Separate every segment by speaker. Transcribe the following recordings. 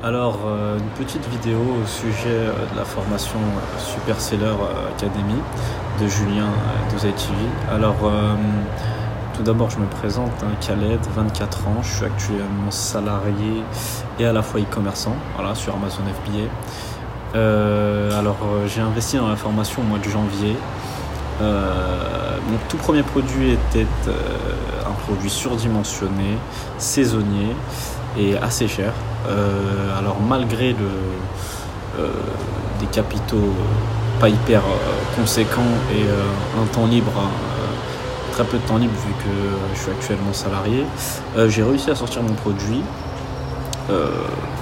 Speaker 1: Une petite vidéo au sujet de la formation Super Seller Academy de Julien d'Oseille TV. Tout d'abord, je me présente, Khaled, 24 ans, je suis actuellement salarié et à la fois e-commerçant sur Amazon FBA. J'ai investi dans la formation au mois de janvier. Mon tout premier produit était un produit surdimensionné, saisonnier et assez cher. Malgré des capitaux pas hyper conséquents et un temps libre, très peu de temps libre vu que je suis actuellement salarié, j'ai réussi à sortir mon produit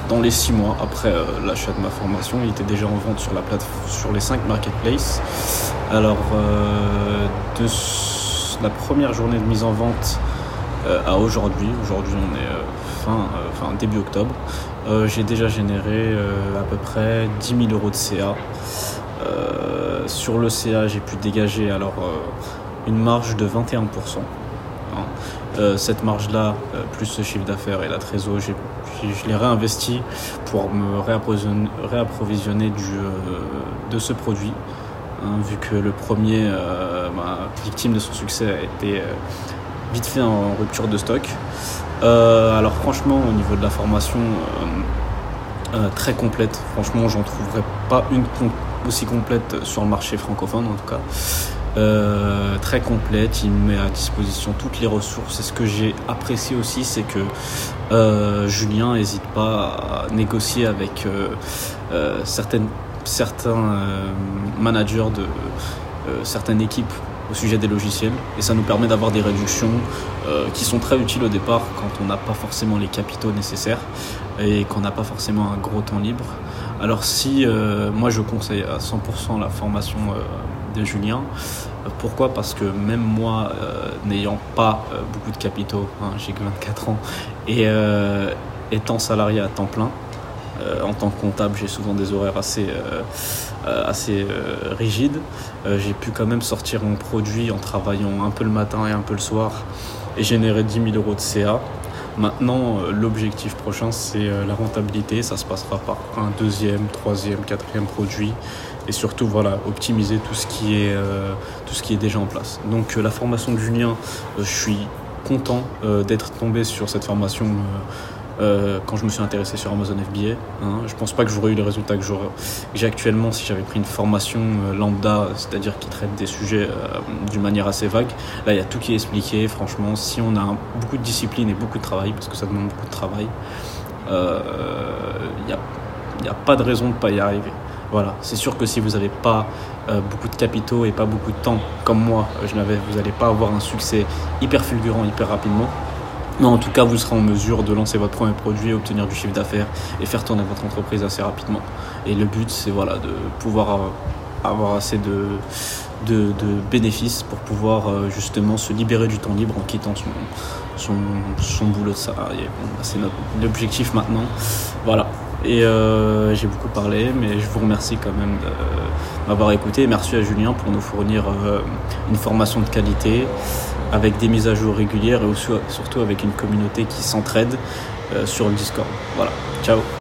Speaker 1: dans les 6 mois après l'achat de ma formation. Il était déjà en vente sur la plateforme, sur les 5 marketplaces. De la première journée de mise en vente à aujourd'hui on est début octobre, j'ai déjà généré à peu près 10 000 euros de CA. Sur le CA, j'ai pu dégager une marge de 21%. Cette marge-là, plus ce chiffre d'affaires et la trésor, je l'ai réinvesti pour me réapprovisionner de ce produit. Vu que le premier, victime de son succès, a été vite fait en rupture de stock. Franchement, au niveau de la formation, très complète. Franchement, j'en trouverai pas une aussi complète sur le marché francophone en tout cas. Très complète, il me met à disposition toutes les ressources. Et ce que j'ai apprécié aussi, c'est que Julien n'hésite pas à négocier avec certains managers de certaines équipes au sujet des logiciels, et ça nous permet d'avoir des réductions qui sont très utiles au départ quand on n'a pas forcément les capitaux nécessaires et qu'on n'a pas forcément un gros temps libre. Moi je conseille à 100% la formation de Julien. Pourquoi ? Parce que même moi, n'ayant pas beaucoup de capitaux, j'ai que 24 ans, et étant salarié à temps plein, en tant que comptable, j'ai souvent des horaires assez rigides. J'ai pu quand même sortir mon produit en travaillant un peu le matin et un peu le soir et générer 10 000 euros de CA. Maintenant, l'objectif prochain, c'est la rentabilité. Ça se passera par un deuxième, troisième, quatrième produit et surtout optimiser tout ce qui est déjà en place. Donc la formation de Julien, je suis content d'être tombé sur cette formation quand je me suis intéressé sur Amazon FBA. Je pense pas que j'aurais eu les résultats que j'ai actuellement si j'avais pris une formation lambda, c'est-à-dire qui traite des sujets d'une manière assez vague. Là, il y a tout qui est expliqué. Franchement, si on a beaucoup de discipline et beaucoup de travail, parce que ça demande beaucoup de travail, il n'y a pas de raison de ne pas y arriver. C'est sûr que si vous n'avez pas beaucoup de capitaux et pas beaucoup de temps, comme moi, vous n'allez pas avoir un succès hyper fulgurant, hyper rapidement. Mais en tout cas, vous serez en mesure de lancer votre premier produit, obtenir du chiffre d'affaires et faire tourner votre entreprise assez rapidement. Et le but, c'est de pouvoir avoir assez de bénéfices pour pouvoir justement se libérer du temps libre en quittant son boulot de salarié. C'est l'objectif maintenant. Et j'ai beaucoup parlé, mais je vous remercie quand même de m'avoir écouté. Merci à Julien pour nous fournir une formation de qualité avec des mises à jour régulières et surtout avec une communauté qui s'entraide sur le Discord. Ciao.